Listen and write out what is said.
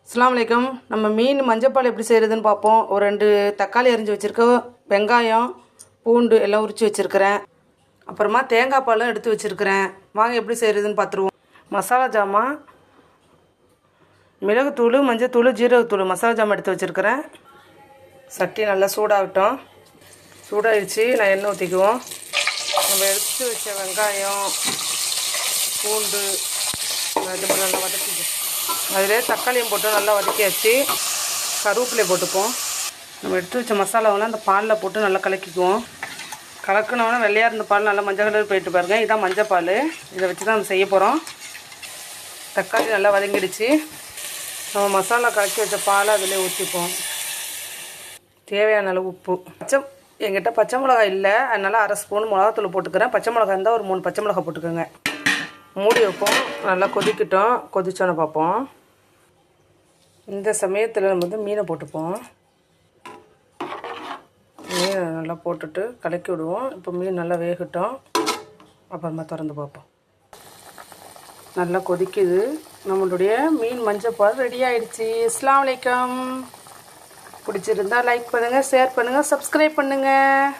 அஸ்ஸலாமு அலைக்கும். நம்ம மீன் மஞ்சப்பால் எப்படி செய்கிறதுன்னு பார்ப்போம். ஒரு 2 தக்காளி அரிஞ்சு வச்சுருக்கோம், வெங்காயம், பூண்டு எல்லாம் உரித்து வச்சுருக்கிறேன். அப்புறமா தேங்காய் பாலும் எடுத்து வச்சுருக்கிறேன். வாங்க எப்படி செய்கிறதுன்னு பார்த்துருவோம். மசாலா ஜாமான், மிளகுத்தூள், மஞ்சத்தூள், ஜீரகத்தூள் மசாலா ஜாமான் எடுத்து வச்சுருக்கிறேன். சட்டி நல்லா சூடாகட்டும். சூடாகிடுச்சு. நான் எண்ணெய் ஊற்றிக்குவோம். நம்ம எடுத்து வச்ச வெங்காயம், பூண்டு இது நல்லா வதக்கிக்குவோம். அதிலே தக்காளியும் போட்டு நல்லா வதக்கியாச்சு. கருவேப்பிலை போட்டுப்போம். நம்ம எடுத்து வச்ச மசாலாவெல்லாம் அந்த பாலில் போட்டு நல்லா கலக்கிக்குவோம். கலக்கினோன்னா வெள்ளையாக இருந்த பால் நல்லா மஞ்சள் கலர் போயிட்டு பாருங்கள். இதுதான் மஞ்சள் பால். இதை வச்சு தான் நம்ம செய்ய போகிறோம். தக்காளி நல்லா வதங்கிடுச்சு. நம்ம மசாலா கலக்கி வச்ச பாலை அதிலே ஊற்றிப்போம். தேவையான அளவு உப்பு. என்கிட்ட பச்சை மிளகாய் இல்லை, அதனால் 1/2 ஸ்பூன் மிளகாத்தூள் போட்டுக்கிறேன். பச்சை மிளகாய் இருந்தால் ஒரு 3 பச்சை மிளகாய் போட்டுக்கோங்க. மூடி வைப்போம். நல்லா கொதிக்கட்டும். கொதிச்சோன்னு பார்ப்போம். இந்த சமயத்தில் நம்ம மீனை போட்டுப்போம். மீனை நல்லா போட்டுட்டு கலக்கி விடுவோம். இப்போ மீன் நல்லா வேகட்டும். அப்புறமா திறந்து பார்ப்போம். நல்லா கொதிக்குது. நம்மளுடைய மீன் மஞ்சப்பால் ரெடி ஆகிடுச்சி. அஸ்ஸலாமு அலைக்கும். பிடிச்சிருந்தா லைக் பண்ணுங்கள், ஷேர் பண்ணுங்கள், சப்ஸ்கிரைப் பண்ணுங்கள்.